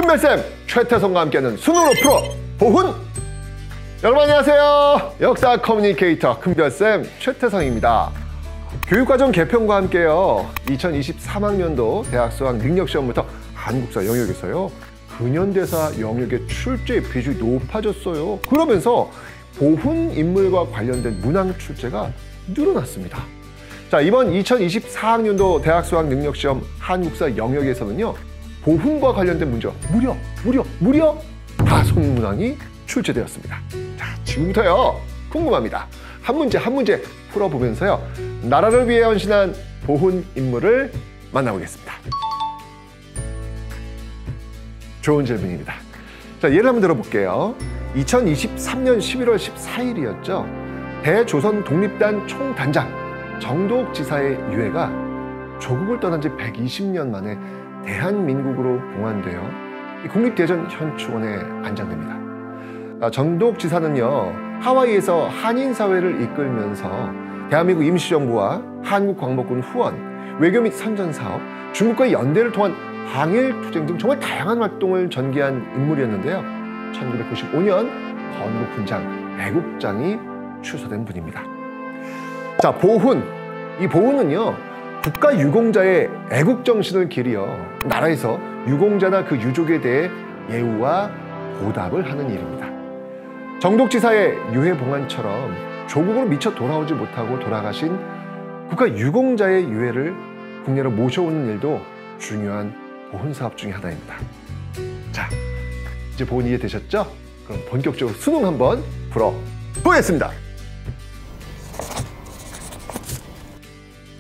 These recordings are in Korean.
큰별쌤 최태성과 함께하는 순으로 풀어 보훈. 여러분 안녕하세요. 역사 커뮤니케이터 큰별쌤 최태성입니다. 교육과정 개편과 함께요 2023학년도 대학 수학 능력시험부터 한국사 영역에서요 근현대사 영역의 출제 비중이 높아졌어요. 그러면서 보훈 인물과 관련된 문항 출제가 늘어났습니다. 자, 이번 2024학년도 대학 수학 능력시험 한국사 영역에서는요 보훈과 관련된 문제가 무려 5문항이 출제되었습니다. 자, 지금부터요 궁금합니다. 한 문제 풀어보면서요 나라를 위해 헌신한 보훈 인물을 만나보겠습니다. 좋은 질문입니다. 자, 예를 한번 들어볼게요. 2023년 11월 14일이었죠. 대조선 독립단 총단장 정도욱 지사의 유해가 조국을 떠난 지 120년 만에 대한민국으로 봉환되어 국립대전 현충원에 안장됩니다. 정도욱 지사는요 하와이에서 한인사회를 이끌면서 대한민국 임시정부와 한국광복군 후원, 외교 및 선전사업, 중국과의 연대를 통한 항일투쟁 등 정말 다양한 활동을 전개한 인물이었는데요. 1995년 건국훈장, 애국장이 추서된 분입니다. 자, 보훈. 이 보훈은요 국가 유공자의 애국정신을 기리어 나라에서 유공자나 그 유족에 대해 예우와 보답을 하는 일입니다. 정도욱 지사의 유해 봉환처럼 조국으로 미처 돌아오지 못하고 돌아가신 국가 유공자의 유해를 국내로 모셔오는 일도 중요한 보훈 사업 중에 하나입니다. 자, 이제 보훈 이해되셨죠? 그럼 본격적으로 수능 한번 풀어보겠습니다.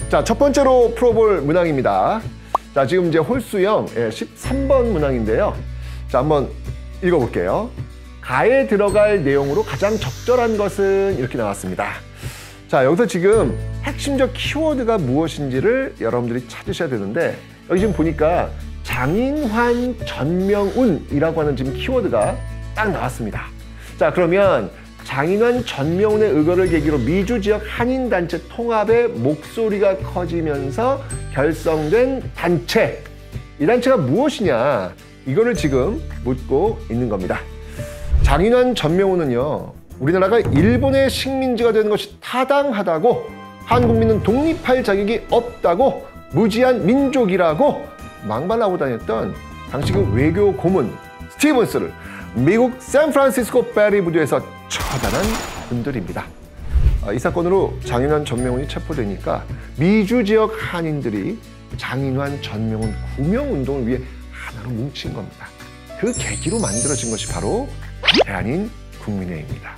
자, 첫 번째로 풀어볼 문항입니다. 자, 지금 이제 홀수형 13번 문항인데요. 자, 한번 읽어볼게요. 가에 들어갈 내용으로 가장 적절한 것은 이렇게 나왔습니다. 자, 여기서 지금 핵심적 키워드가 무엇인지를 여러분들이 찾으셔야 되는데 여기 지금 보니까 장인환 전명운이라고 하는 지금 키워드가 딱 나왔습니다. 자, 그러면 장인환 전명운의 의거를 계기로 미주 지역 한인단체 통합의 목소리가 커지면서 결성된 단체. 이 단체가 무엇이냐? 이거를 지금 묻고 있는 겁니다. 장인환 전명운은요 우리나라가 일본의 식민지가 되는 것이 타당하다고, 한국민은 독립할 자격이 없다고, 무지한 민족이라고 망발하고 다녔던 당시 그 외교 고문 스티븐스를 미국 샌프란시스코 베리 부두에서 처단한 분들입니다. 이 사건으로 장인환 전명운이 체포되니까 미주 지역 한인들이 장인환 전명운 구명운동을 위해 하나로 뭉친 겁니다. 그 계기로 만들어진 것이 바로 대한인 국민회의입니다.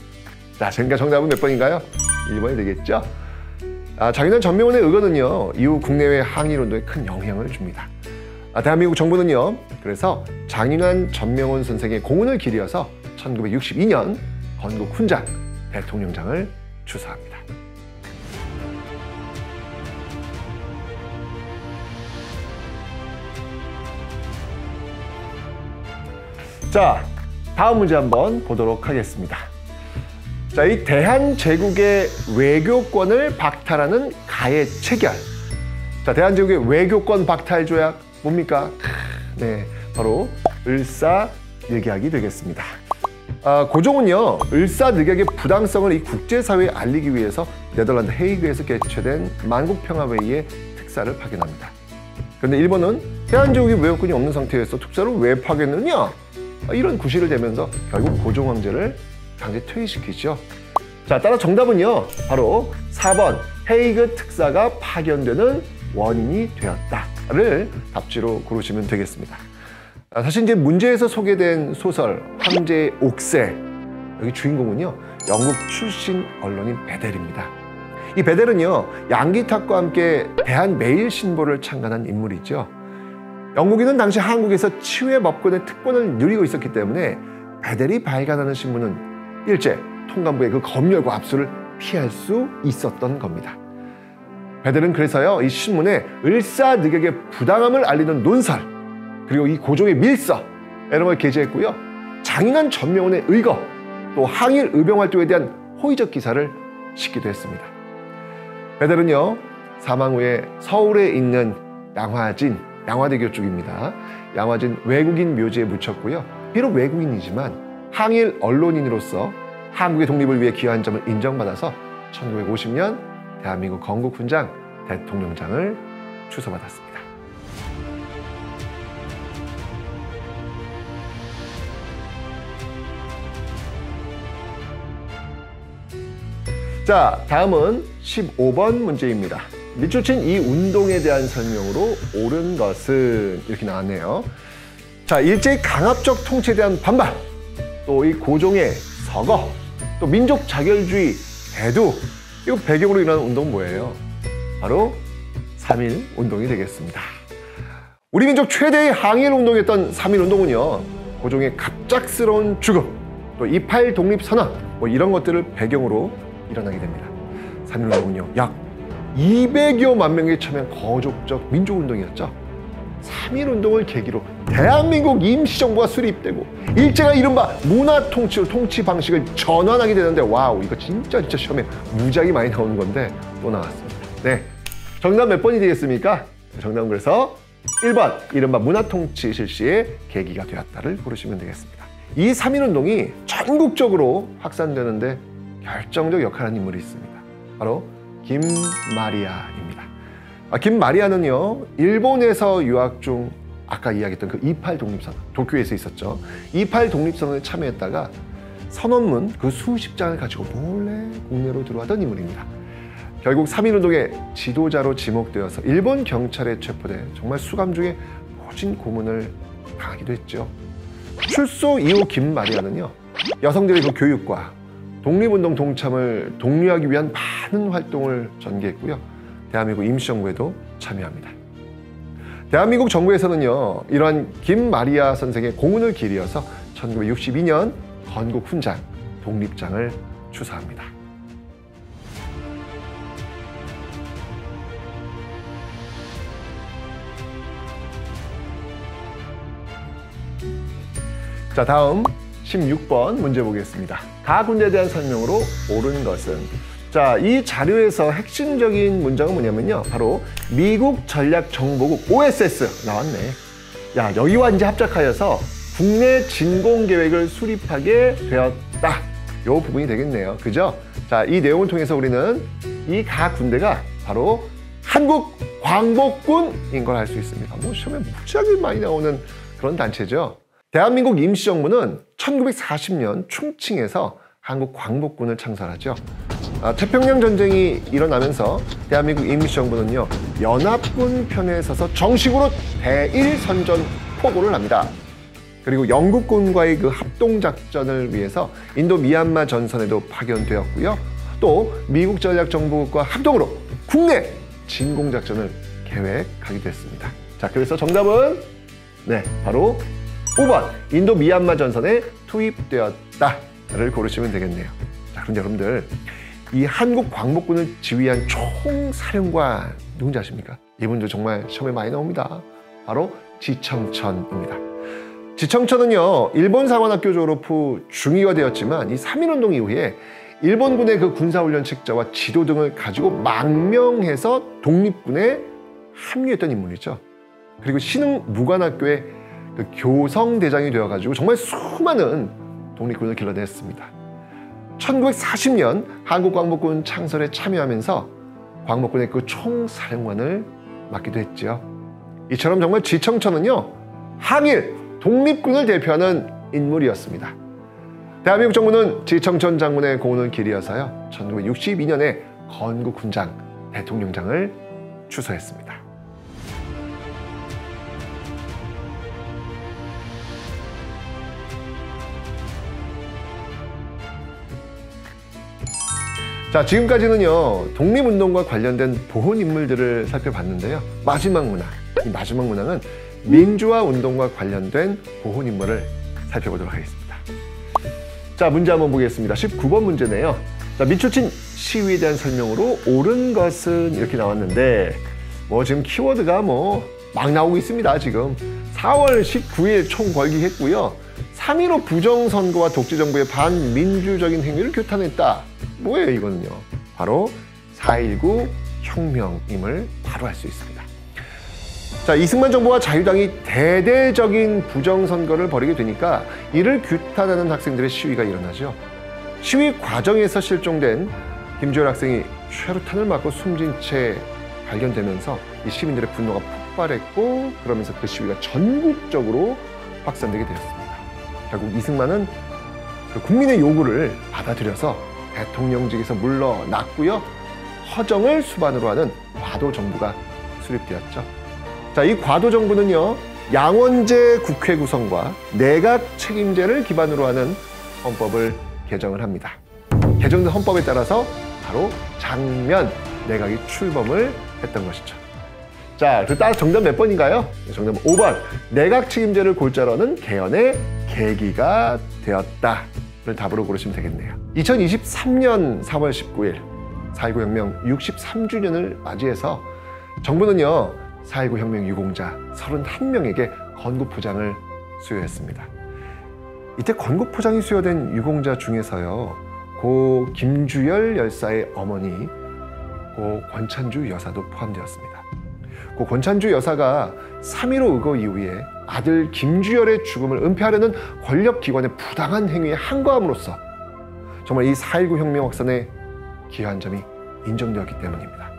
자, 지금까지 정답은 몇 번인가요? 1번이 되겠죠? 장인환 전명운의 의거는요 이후 국내외 항일운동에 큰 영향을 줍니다. 대한민국 정부는요 그래서 장인환 전명운 선생의 공훈을 기리어서 1962년 건국훈장, 대통령장을 추서합니다. 자, 다음 문제 한번 보도록 하겠습니다. 자, 이 대한제국의 외교권을 박탈하는 가해 체결. 자, 대한제국의 외교권 박탈 조약 뭡니까? 네, 바로 을사늑약이 되겠습니다. 고종은요 을사늑약의 부당성을 이 국제사회에 알리기 위해서 네덜란드 헤이그에서 개최된 만국평화회의에 특사를 파견합니다. 그런데 일본은 대한제국이 외교권이 없는 상태에서 특사를 왜 파견했느냐? 이런 구실을 대면서 결국 고종 황제를 강제 퇴위시키죠. 자, 따라 정답은요 바로 4번 헤이그 특사가 파견되는 원인이 되었다를 답지로 고르시면 되겠습니다. 사실 이제 문제에서 소개된 소설 황제의 옥새, 여기 주인공은요 영국 출신 언론인 베델입니다. 이 베델은요 양기탁과 함께 대한매일신보를 창간한 인물이죠. 영국인은 당시 한국에서 치외 법권의 특권을 누리고 있었기 때문에 베델이 발간하는 신문은 일제 통감부의 그 검열과 압수를 피할 수 있었던 겁니다. 베델은 그래서요 이 신문에 을사늑약의 부당함을 알리는 논설, 그리고 이 고종의 밀서 이런 걸 게재했고요. 장인환 전명운의 의거, 또 항일 의병활동에 대한 호의적 기사를 싣기도 했습니다. 베델은요 사망 후에 서울에 있는 양화진, 양화대교 쪽입니다. 양화진 외국인 묘지에 묻혔고요. 비록 외국인이지만 항일 언론인으로서 한국의 독립을 위해 기여한 점을 인정받아서 1950년 대한민국 건국훈장 대통령장을 추서받았습니다. 자, 다음은 15번 문제입니다. 밑줄 친 이 운동에 대한 설명으로 옳은 것은 이렇게 나왔네요. 자, 일제의 강압적 통치에 대한 반발, 또 이 고종의 서거, 또 민족 자결주의, 대두, 이거 배경으로 일어난 운동은 뭐예요? 바로 3.1 운동이 되겠습니다. 우리 민족 최대의 항일 운동이었던 3.1 운동은요, 고종의 갑작스러운 죽음, 또 2.8 독립선언, 뭐 이런 것들을 배경으로 일어나게 됩니다. 3.1 운동은요, 약 200여만 명이 참여한 거족적 민족운동이었죠. 3.1 운동을 계기로 대한민국 임시정부가 수립되고 일제가 이른바 문화통치로 통치 방식을 전환하게 되는데, 와우, 이거 진짜 시험에 무지하게 많이 나오는 건데 또 나왔습니다. 네, 정답 몇 번이 되겠습니까? 정답은 그래서 1번, 이른바 문화통치 실시의 계기가 되었다를 고르시면 되겠습니다. 이 3.1 운동이 전국적으로 확산되는데 결정적 역할을 한 인물이 있습니다. 바로 김마리아입니다. 김마리아는요, 일본에서 유학 중 아까 이야기했던 그 2.8 독립선언, 도쿄에서 있었죠. 2.8 독립선언에 참여했다가 선언문 그 수십 장을 가지고 몰래 국내로 들어왔던 인물입니다. 결국 3.1 운동의 지도자로 지목되어서 일본 경찰에 체포돼 정말 수감 중에 모진 고문을 당하기도 했죠. 출소 이후 김마리아는요, 여성들의 그 교육과 독립운동 동참을 독려하기 위한 많은 활동을 전개했고요. 대한민국 임시정부에도 참여합니다. 대한민국 정부에서는요, 이러한 김마리아 선생의 공훈을 기리어서 1962년 건국훈장, 독립장을 추서합니다. 자, 다음 16번 문제 보겠습니다. 가 군대에 대한 설명으로 옳은 것은? 자, 이 자료에서 핵심적인 문장은 뭐냐면요, 바로 미국 전략정보국 OSS 나왔네. 야, 여기와 이제 합작하여서 국내 진공 계획을 수립하게 되었다. 요 부분이 되겠네요. 그죠? 자, 이 내용을 통해서 우리는 이 가 군대가 바로 한국 광복군인 걸 알 수 있습니다. 뭐 시험에 무지하게 많이 나오는 그런 단체죠. 대한민국 임시정부는 1940년 충칭에서 한국 광복군을 창설하죠. 태평양 전쟁이 일어나면서 대한민국 임시정부는요, 연합군 편에 서서 정식으로 대일선전 포고를 합니다. 그리고 영국군과의 그 합동작전을 위해서 인도 미얀마 전선에도 파견되었고요. 또 미국 전략정보국과 합동으로 국내 진공작전을 계획하기도 했습니다. 자, 그래서 정답은 네, 바로 5번 인도 미얀마 전선에 투입되었다를 고르시면 되겠네요. 자, 그런데 여러분들, 이 한국 광복군을 지휘한 총사령관 누군지 아십니까? 이분도 정말 시험에 많이 나옵니다. 바로 지청천입니다. 지청천은요, 일본 사관학교 졸업 후 중위가 되었지만 이 3.1 운동 이후에 일본군의 그 군사훈련 책자와 지도 등을 가지고 망명해서 독립군에 합류했던 인물이죠. 그리고 신흥무관학교의 그 교성대장이 되어가지고 정말 수많은 독립군을 길러냈습니다. 1940년 한국광복군 창설에 참여하면서 광복군의 그 총사령관을 맡기도 했죠. 이처럼 정말 지청천은요, 항일 독립군을 대표하는 인물이었습니다. 대한민국 정부는 지청천 장군의 공훈을 기리어서요, 1962년에 건국훈장, 대통령장을 추서했습니다. 자, 지금까지는요, 독립운동과 관련된 보훈 인물들을 살펴봤는데요. 마지막 문항, 이 마지막 문항은 민주화 운동과 관련된 보훈 인물을 살펴보도록 하겠습니다. 자, 문제 한번 보겠습니다. 19번 문제네요. 자, 미추친 시위에 대한 설명으로 옳은 것은 이렇게 나왔는데, 뭐 지금 키워드가 뭐 막 나오고 있습니다. 지금 4월 19일 총궐기 했고요. 3.15 부정선거와 독재정부의 반민주적인 행위를 규탄했다. 뭐예요 이거는요? 바로 4.19 혁명임을 바로 알 수 있습니다. 자, 이승만 정부와 자유당이 대대적인 부정선거를 벌이게 되니까 이를 규탄하는 학생들의 시위가 일어나죠. 시위 과정에서 실종된 김주열 학생이 최루탄을 맞고 숨진 채 발견되면서 이 시민들의 분노가 폭발했고, 그러면서 그 시위가 전국적으로 확산되게 되었습니다. 결국 이승만은 그 국민의 요구를 받아들여서 대통령직에서 물러났고요. 허정을 수반으로 하는 과도 정부가 수립되었죠. 자, 이 과도 정부는요, 양원제 국회 구성과 내각 책임제를 기반으로 하는 헌법을 개정을 합니다. 개정된 헌법에 따라서 바로 장면 내각이 출범을 했던 것이죠. 자, 그 따라 정답 몇 번인가요? 정답은 5번. 내각 책임제를 골자로 하는 개헌의 계기가 되었다를 답으로 고르시면 되겠네요. 2023년 4월 19일 4.19 혁명 63주년을 맞이해서 정부는요, 4.19 혁명 유공자 31명에게 건국포장을 수여했습니다. 이때 건국포장이 수여된 유공자 중에서요, 고 김주열 열사의 어머니 고 권찬주 여사도 포함되었습니다. 고 권찬주 여사가 3.15 의거 이후에 아들 김주열의 죽음을 은폐하려는 권력기관의 부당한 행위에 항거함으로써 정말 이 4.19 혁명 확산에 기여한 점이 인정되었기 때문입니다.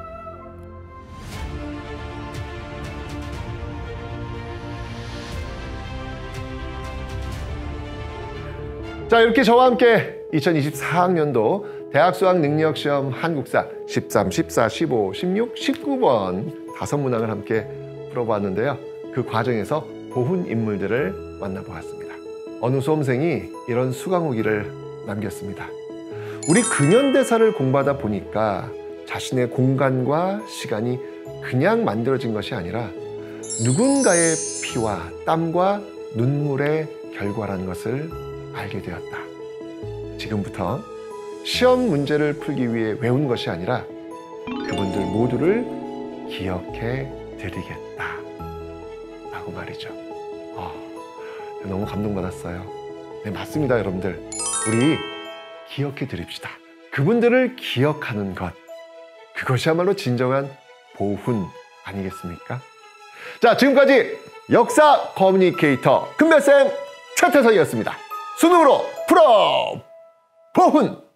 자, 이렇게 저와 함께 2024학년도 대학수학능력시험 한국사 13, 14, 15, 16, 19번 5문항을 함께 풀어보았는데요. 그 과정에서 보훈 인물들을 만나보았습니다. 어느 수험생이 이런 수강 후기를 남겼습니다. 우리 근현대사를 공부하다 보니까 자신의 공간과 시간이 그냥 만들어진 것이 아니라 누군가의 피와 땀과 눈물의 결과라는 것을 알게 되었다. 지금부터 시험 문제를 풀기 위해 외운 것이 아니라 그분들 모두를 기억해 드리겠다 라고 말이죠. 너무 감동받았어요. 네, 맞습니다, 여러분들. 우리 기억해 드립시다. 그분들을 기억하는 것, 그것이야말로 진정한 보훈 아니겠습니까? 자, 지금까지 역사 커뮤니케이터 금별쌤 최태성이었습니다. 수능으로 풀어 보훈!